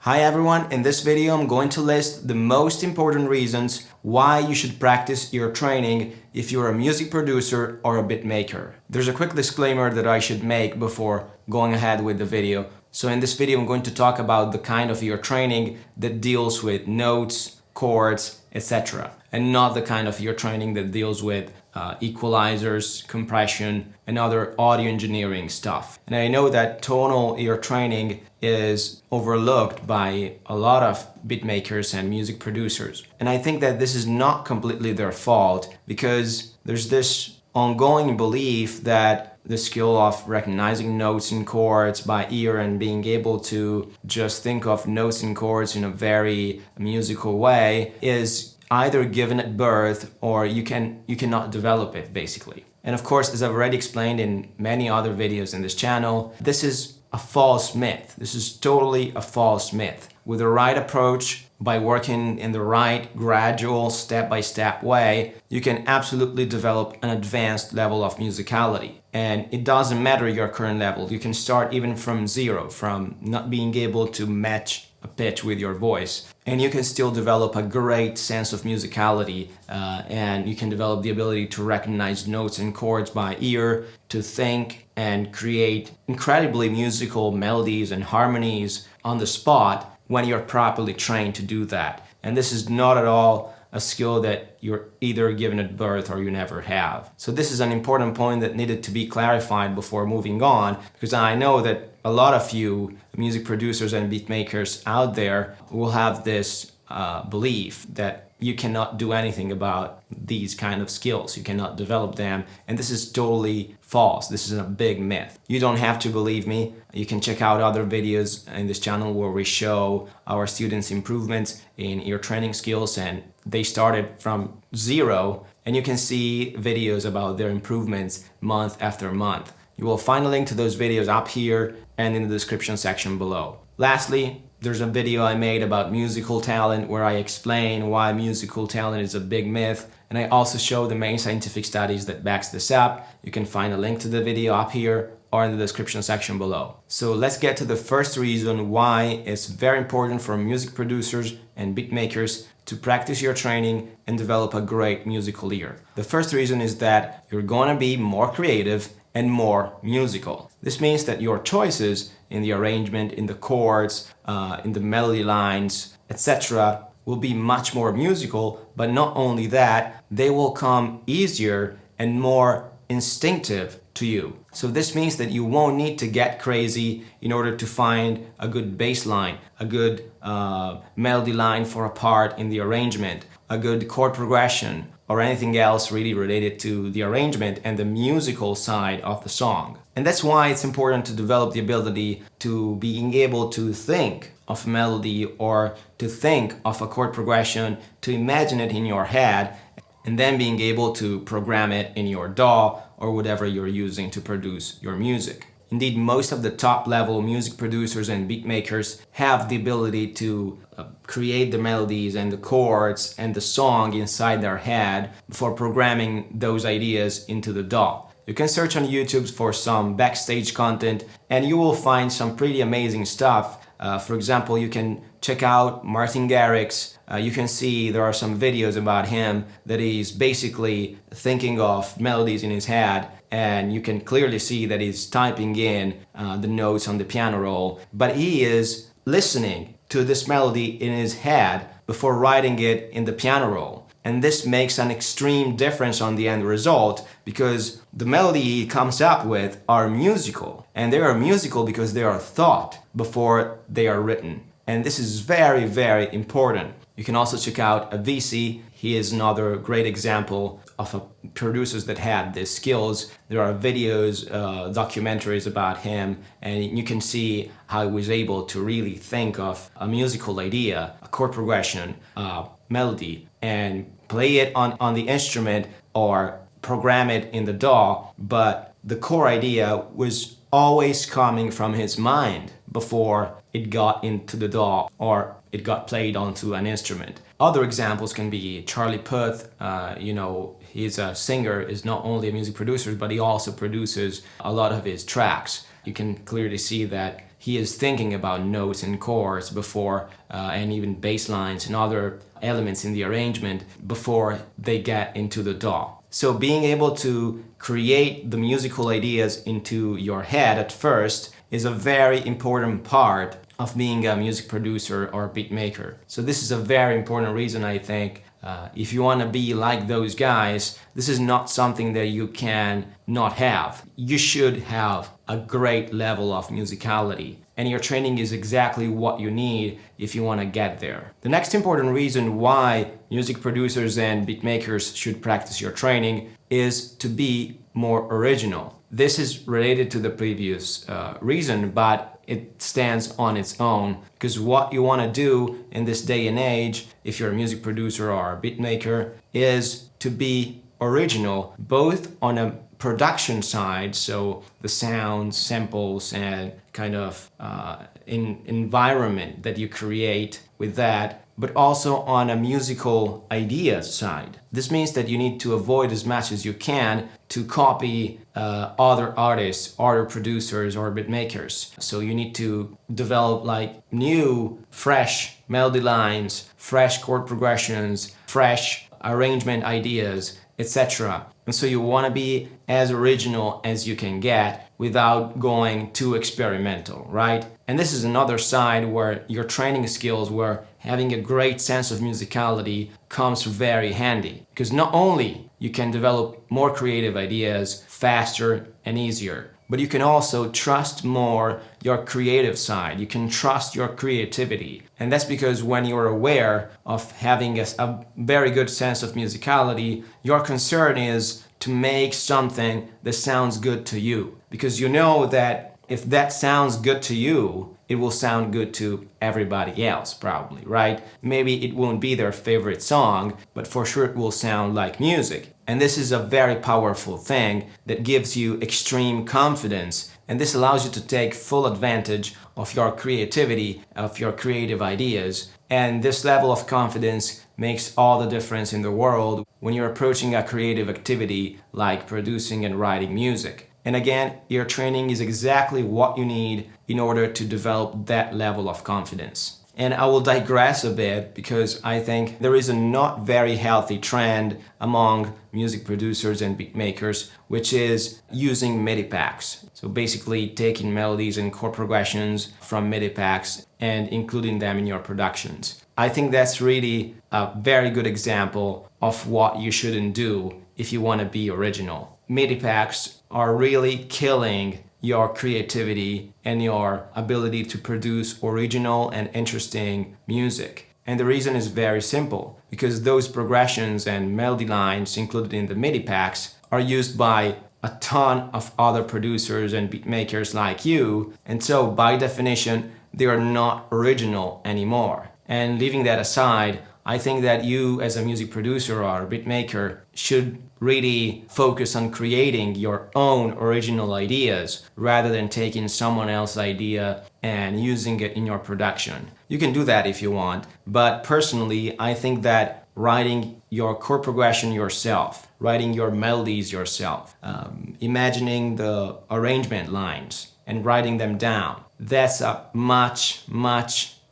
Hi everyone, in this video I'm going to list the most important reasons why you should practice your training if you're a music producer or a beat maker. There's a quick disclaimer that I should make before going ahead with the video. So in this video I'm going to talk about the kind of your training that deals with notes, chords, etc. and not the kind of your training that deals with equalizers, compression, and other audio engineering stuff. And I know that tonal ear training is overlooked by a lot of beat makers and music producers. And I think that this is not completely their fault, because there's this ongoing belief that the skill of recognizing notes and chords by ear and being able to just think of notes and chords in a very musical way is either given at birth or you cannot develop it, basically. And of course, as I've already explained in many other videos in this channel, this is a false myth. This is totally a false myth. With the right approach, by working in the right gradual step-by-step way, you can absolutely develop an advanced level of musicality. And it doesn't matter your current level. You can start even from zero, from not being able to match a pitch with your voice, and you can still develop a great sense of musicality, and you can develop the ability to recognize notes and chords by ear, to think and create incredibly musical melodies and harmonies on the spot when you're properly trained to do that. And this is not at all a skill that you're either given at birth or you never have. So this is an important point that needed to be clarified before moving on, because I know that a lot of you music producers and beat makers out there will have this belief that you cannot do anything about these kind of skills. You cannot develop them, and this is totally false. This is a big myth. You don't have to believe me. You can check out other videos in this channel where we show our students' improvements in ear training skills, and they started from zero, and you can see videos about their improvements month after month. You will find a link to those videos up here and in the description section below. Lastly, there's a video I made about musical talent where I explain why musical talent is a big myth, and I also show the main scientific studies that backs this up. You can find a link to the video up here or in the description section below. So let's get to the first reason why it's very important for music producers and beat makers to practice your training and develop a great musical ear. The first reason is that you're gonna be more creative and more musical. This means that your choices in the arrangement, in the chords, in the melody lines, etc. will be much more musical, but not only that, they will come easier and more instinctive to you. So this means that you won't need to get crazy in order to find a good bass line, a good melody line for a part in the arrangement, a good chord progression, or anything else really related to the arrangement and the musical side of the song. And that's why it's important to develop the ability to being able to think of a melody or to think of a chord progression, to imagine it in your head, and then being able to program it in your DAW or whatever you're using to produce your music. Indeed, most of the top-level music producers and beat makers have the ability to create the melodies and the chords and the song inside their head before programming those ideas into the DAW. You can search on YouTube for some backstage content and you will find some pretty amazing stuff. For example, you can check out Martin Garrix. You can see there are some videos about him that he's basically thinking of melodies in his head, and you can clearly see that he's typing in the notes on the piano roll, but he is listening to this melody in his head before writing it in the piano roll. And this makes an extreme difference on the end result, because the melody he comes up with are musical, and they are musical because they are thought before they are written. And this is very, very important. You can also check out Avicii. He is another great example of producers that had these skills. There are videos, documentaries about him, and you can see how he was able to really think of a musical idea, a chord progression, melody, and play it on the instrument or program it in the DAW, but the core idea was always coming from his mind before it got into the DAW or it got played onto an instrument. Other examples can be Charlie Puth. He's a singer, is not only a music producer, but he also produces a lot of his tracks. You can clearly see that he is thinking about notes and chords before, and even bass lines and other elements in the arrangement before they get into the DAW. So being able to create the musical ideas into your head at first is a very important part of being a music producer or beat maker. So this is a very important reason, I think. If you want to be like those guys, this is not something that you can not have. You should have a great level of musicality, and your training is exactly what you need if you want to get there. The next important reason why music producers and beat makers should practice your training is to be more original. This is related to the previous reason, but it stands on its own, because what you want to do in this day and age, if you're a music producer or a beat maker, is to be original, both on a production side, so the sounds, samples, and kind of environment that you create with that, but also on a musical idea side. This means that you need to avoid as much as you can to copy other artists, other producers, or beat makers. So you need to develop like new, fresh melody lines, fresh chord progressions, fresh arrangement ideas, etc. And so you want to be as original as you can get without going too experimental, right? And this is another side where your training skills, where having a great sense of musicality comes very handy. Because not only you can develop more creative ideas faster and easier, but you can also trust more your creative side. You can trust your creativity. And that's because when you're aware of having a very good sense of musicality, your concern is to make something that sounds good to you. Because you know that if that sounds good to you, it will sound good to everybody else, probably, right? Maybe it won't be their favorite song, but for sure it will sound like music. And this is a very powerful thing that gives you extreme confidence. And this allows you to take full advantage of your creativity, of your creative ideas. And this level of confidence makes all the difference in the world when you're approaching a creative activity like producing and writing music. And again, your training is exactly what you need in order to develop that level of confidence. And I will digress a bit because I think there is a not very healthy trend among music producers and beat makers, which is using MIDI packs. So basically taking melodies and chord progressions from MIDI packs and including them in your productions. I think that's really a very good example of what you shouldn't do if you want to be original. MIDI packs are really killing your creativity and your ability to produce original and interesting music. And the reason is very simple, because those progressions and melody lines included in the MIDI packs are used by a ton of other producers and beat makers like you, and so by definition they are not original anymore. And leaving that aside, I think that you as a music producer or a beat maker should really focus on creating your own original ideas rather than taking someone else's idea and using it in your production. You can do that if you want, but personally I think that writing your chord progression yourself, writing your melodies yourself, imagining the arrangement lines and writing them down, that's a much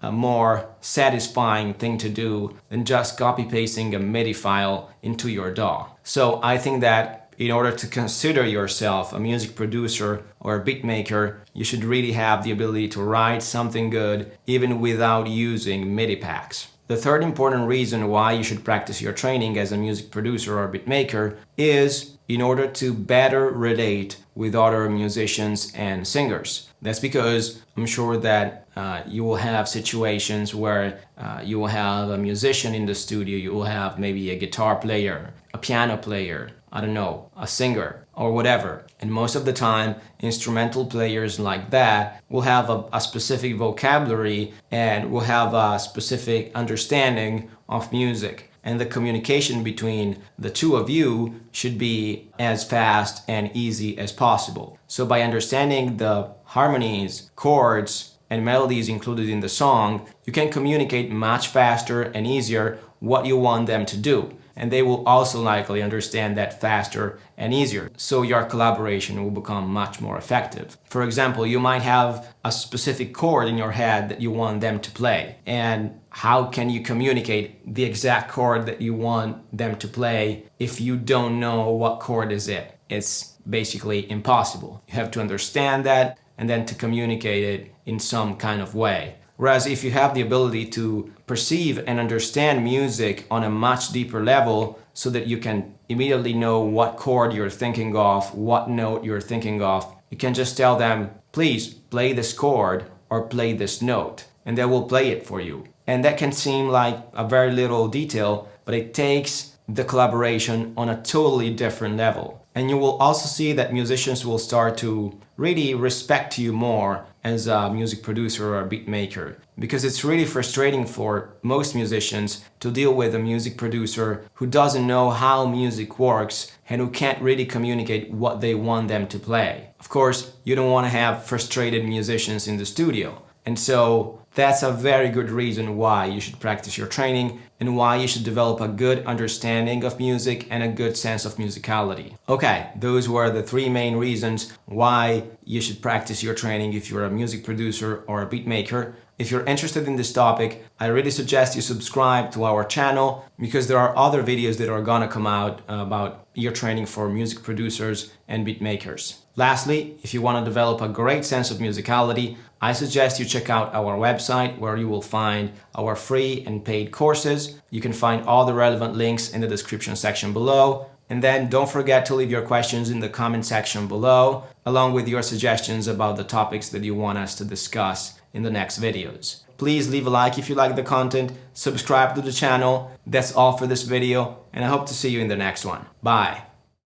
a more satisfying thing to do than just copy-pasting a MIDI file into your DAW. So I think that in order to consider yourself a music producer or a beat maker, you should really have the ability to write something good even without using MIDI packs. The third important reason why you should practice your training as a music producer or beat maker is in order to better relate with other musicians and singers. That's because I'm sure that you will have situations where you will have a musician in the studio, you will have maybe a guitar player, a piano player, I don't know, a singer or whatever. And most of the time, instrumental players like that will have a specific vocabulary and will have a specific understanding of music. And the communication between the two of you should be as fast and easy as possible. So by understanding the harmonies, chords, and melodies included in the song, you can communicate much faster and easier what you want them to do. and they will also likely understand that faster and easier. So your collaboration will become much more effective. For example, you might have a specific chord in your head that you want them to play. And how can you communicate the exact chord that you want them to play if you don't know what chord is it? It's basically impossible. You have to understand that and then to communicate it in some kind of way. Whereas if you have the ability to perceive and understand music on a much deeper level so that you can immediately know what chord you're thinking of, what note you're thinking of, you can just tell them, please play this chord or play this note, and they will play it for you. And that can seem like a very little detail, but it takes the collaboration on a totally different level. And you will also see that musicians will start to really respect you more as a music producer or a beat maker, because it's really frustrating for most musicians to deal with a music producer who doesn't know how music works and who can't really communicate what they want them to play. Of course, you don't want to have frustrated musicians in the studio. And so that's a very good reason why you should practice your training and why you should develop a good understanding of music and a good sense of musicality. Okay, those were the three main reasons why you should practice your training if you're a music producer or a beat maker. If you're interested in this topic, I really suggest you subscribe to our channel, because there are other videos that are gonna come out about ear training for music producers and beat makers. Lastly, if you want to develop a great sense of musicality, I suggest you check out our website, where you will find our free and paid courses. You can find all the relevant links in the description section below. And then don't forget to leave your questions in the comment section below, along with your suggestions about the topics that you want us to discuss in the next videos. Please leave a like if you like the content, subscribe to the channel. That's all for this video, and I hope to see you in the next one. Bye!